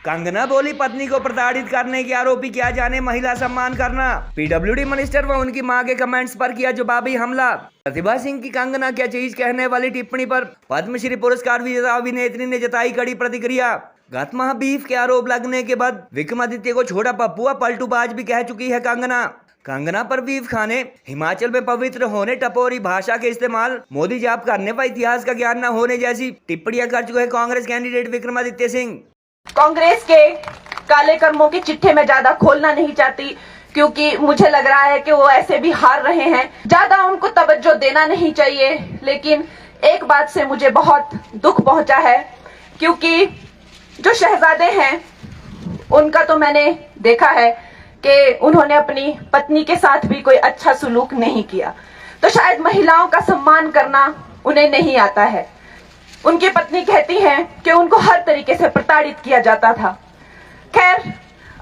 कंगना बोली पत्नी को प्रताड़ित करने के आरोपी क्या जाने महिला सम्मान करना। पीडब्ल्यूडी मिनिस्टर व उनकी मां के कमेंट्स पर किया जवाबी हमला। प्रतिभा सिंह की कंगना क्या चीज कहने वाली टिप्पणी पर पद्मश्री पुरस्कार विजेता अभिनेत्री ने जताई कड़ी प्रतिक्रिया। गत माह बीफ के आरोप लगने के बाद विक्रमादित्य को छोड़ा पप्पू पलटूबाज भी कह चुकी है कंगना पर बीफ खाने, हिमाचल में पवित्र होने, टपोरी भाषा के इस्तेमाल, मोदी जाप करने व इतिहास का ज्ञान न होने जैसी टिप्पणियां कर चुके हैं कांग्रेस कैंडिडेट विक्रमादित्य सिंह। कांग्रेस के काले कर्मों के चिट्ठे में ज्यादा खोलना नहीं चाहती, क्योंकि मुझे लग रहा है कि वो ऐसे भी हार रहे हैं, ज्यादा उनको तवज्जो देना नहीं चाहिए। लेकिन एक बात से मुझे बहुत दुख पहुंचा है, क्योंकि जो शहजादे हैं उनका तो मैंने देखा है कि उन्होंने अपनी पत्नी के साथ भी कोई अच्छा सुलूक नहीं किया, तो शायद महिलाओं का सम्मान करना उन्हें नहीं आता है। उनकी पत्नी कहती हैं कि उनको हर तरीके से प्रताड़ित किया जाता था। खैर,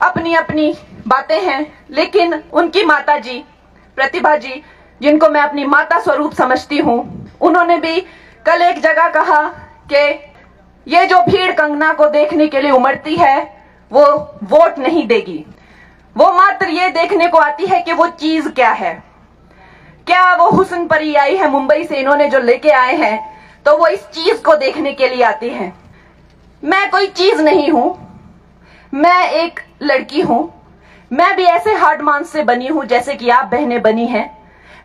अपनी अपनी बातें हैं, लेकिन उनकी माता जी प्रतिभा जी, जिनको मैं अपनी माता स्वरूप समझती हूँ, उन्होंने भी कल एक जगह कहा कि ये जो भीड़ कंगना को देखने के लिए उमड़ती है वो वोट नहीं देगी, वो मात्र ये देखने को आती है कि वो चीज क्या है। क्या वो हुस्न परी आई है मुंबई से, इन्होंने जो लेके आए हैं, तो वो इस चीज को देखने के लिए आती हैं। मैं कोई चीज नहीं हूं, मैं एक लड़की हूं। मैं भी ऐसे हार्ड मांस से बनी हूं जैसे कि आप बहनें बनी हैं।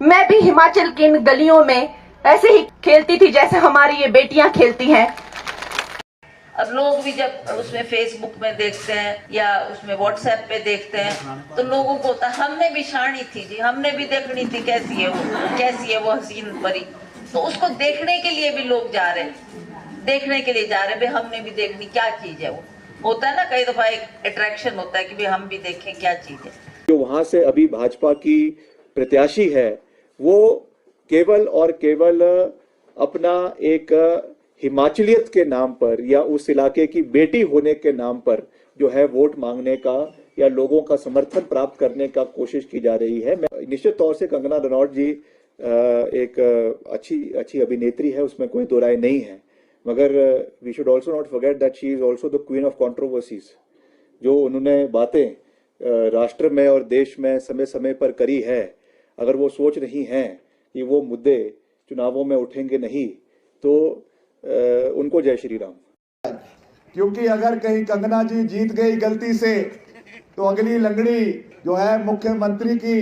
मैं भी हिमाचल की इन गलियों में ऐसे ही खेलती थी जैसे हमारी ये बेटियां खेलती हैं। अब लोग भी जब उसमें फेसबुक में देखते हैं या उसमें व्हाट्सएप पे देखते हैं, तो लोगों को होता है हमने भी शानी थी जी, हमने भी देखनी थी कैसी है वो हसीन परी। तो उसको देखने के लिए भी लोग जा रहे हैं, देखने के लिए जा रहे हैं, भाई हमने भी देखनी क्या चीज है। वो होता है ना, कई दफा एक अट्रैक्शन होता है कि भाई हम भी देखें क्या चीज है। जो वहां से अभी भाजपा की प्रत्याशी है वो केवल और केवल अपना एक हिमाचलियत के नाम पर या उस इलाके की बेटी होने के नाम पर जो है वोट मांगने का या लोगों का समर्थन प्राप्त करने का कोशिश की जा रही है। निश्चित तौर से कंगना रनौत जी एक अच्छी अभिनेत्री है, उसमें कोई दो राय नहीं है, मगर we should also not forget that she is also the queen of controversies. जो उन्होंने बातें राष्ट्र में और देश में समय समय पर करी है, अगर वो सोच रही हैं कि वो मुद्दे चुनावों में उठेंगे नहीं, तो उनको जय श्री राम। क्योंकि अगर कहीं कंगना जी जीत गई गलती से, तो अगली लंगड़ी जो है मुख्यमंत्री की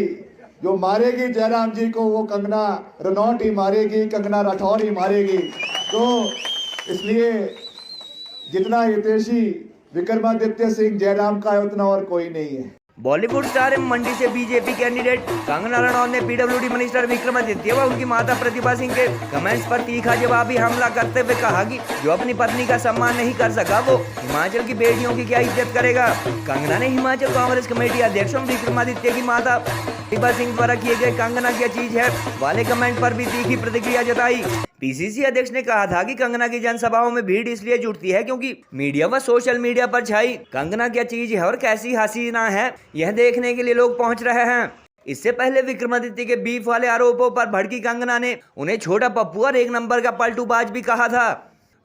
जो मारेगी जयराम जी को, वो कंगना रनौत ही मारेगी, कंगना राठौर ही मारेगी। तो इसलिए जितना हितैषी विक्रमादित्य सिंह जयराम का है उतना और कोई नहीं है। बॉलीवुड स्टार एवं मंडी से बीजेपी कैंडिडेट कंगना रनौत ने पीडब्ल्यूडी मिनिस्टर विक्रमादित्य व उनकी माता प्रतिभा सिंह के कमेंट्स पर तीखा जवाबी हमला करते हुए कहा कि जो अपनी पत्नी का सम्मान नहीं कर सका वो हिमाचल की बेटियों की क्या इज्जत करेगा। कंगना ने हिमाचल कांग्रेस कमेटी अध्यक्ष विक्रमादित्य की माता प्रतिभा सिंह द्वारा किए गए कंगना क्या चीज है वाले कमेंट पर भी तीखी प्रतिक्रिया जताई। पीसीसी अध्यक्ष ने कहा था कि कंगना की जनसभाओं में भीड़ इसलिए जुटती है क्योंकि मीडिया व सोशल मीडिया पर छाई कंगना क्या चीज है और कैसी हसीना है, यह देखने के लिए लोग पहुंच रहे हैं। इससे पहले विक्रमादित्य के बीफ वाले आरोपों पर भड़की कंगना ने उन्हें छोटा पप्पू और एक नंबर का पलटूबाज भी कहा था।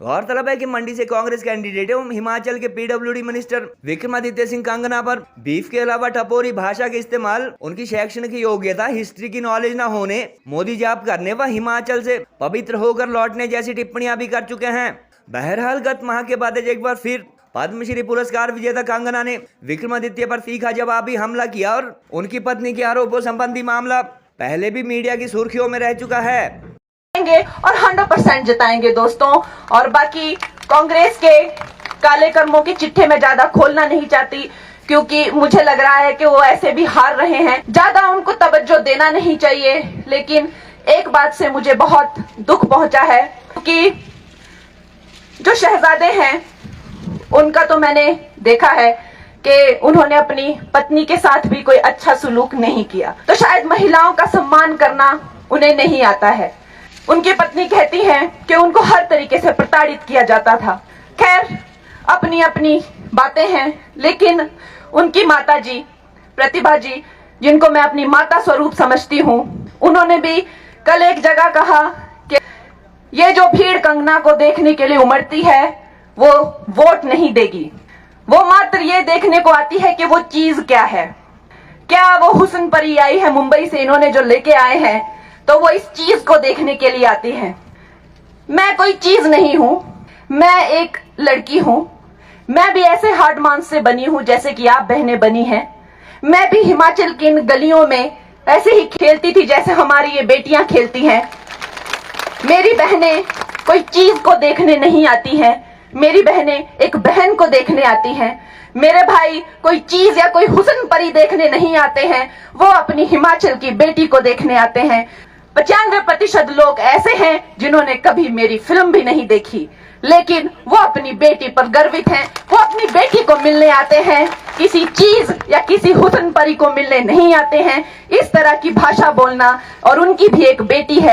गौरतलब है कि मंडी से कांग्रेस कैंडिडेट एवं हिमाचल के पीडब्ल्यूडी मिनिस्टर विक्रमादित्य सिंह कंगना पर बीफ के अलावा टपोरी भाषा के इस्तेमाल, उनकी शैक्षणिक योग्यता, हिस्ट्री की नॉलेज न होने, मोदी जाप करने व हिमाचल से पवित्र होकर लौटने जैसी टिप्पणियां भी कर चुके हैं। बहरहाल गत माह के बाद एक बार फिर पद्मश्री पुरस्कार विजेता कंगना ने विक्रमादित्य पर तीखा जवाबी हमला किया और उनकी पत्नी के आरोपों संबंधी मामला पहले भी मीडिया की सुर्खियों में रह चुका है और 100% जिताएंगे दोस्तों। और बाकी कांग्रेस के काले कर्मों के चिट्ठे में ज्यादा खोलना नहीं चाहती, क्योंकि मुझे लग रहा है कि वो ऐसे भी हार रहे हैं, ज्यादा उनको तवज्जो देना नहीं चाहिए। लेकिन एक बात से मुझे बहुत दुख पहुंचा है, क्योंकि जो शहजादे हैं उनका तो मैंने देखा है कि उन्होंने अपनी पत्नी के साथ भी कोई अच्छा सुलूक नहीं किया, तो शायद महिलाओं का सम्मान करना उन्हें नहीं आता है। उनकी पत्नी कहती हैं कि उनको हर तरीके से प्रताड़ित किया जाता था। खैर, अपनी अपनी बातें हैं, लेकिन उनकी माता जी प्रतिभा जी, जिनको मैं अपनी माता स्वरूप समझती हूँ, उन्होंने भी कल एक जगह कहा कि ये जो भीड़ कंगना को देखने के लिए उमड़ती है वो वोट नहीं देगी, वो मात्र ये देखने को आती है कि वो चीज क्या है। क्या वो हुस्न परी आई है मुंबई से, इन्होंने जो लेके आए हैं, तो वो इस चीज को देखने के लिए आती है। मैं कोई चीज नहीं हूं, मैं एक लड़की हूं। मैं भी ऐसे हार्ड मांस से बनी हूं जैसे कि आप बहनें बनी हैं। मैं भी हिमाचल की इन गलियों में ऐसे ही खेलती थी जैसे हमारी ये बेटियां खेलती हैं। मेरी बहनें कोई चीज को देखने नहीं आती हैं, मेरी बहनें एक बहन को देखने आती हैं। मेरे भाई कोई चीज या कोई हुस्न परी देखने नहीं आते हैं, वो अपनी हिमाचल की बेटी को देखने आते हैं। 95% लोग ऐसे हैं जिन्होंने कभी मेरी फिल्म भी नहीं देखी, लेकिन वो अपनी बेटी पर गर्वित हैं। वो अपनी बेटी को मिलने आते हैं, किसी चीज या किसी हुस्न परी को मिलने नहीं आते हैं। इस तरह की भाषा बोलना, और उनकी भी एक बेटी है।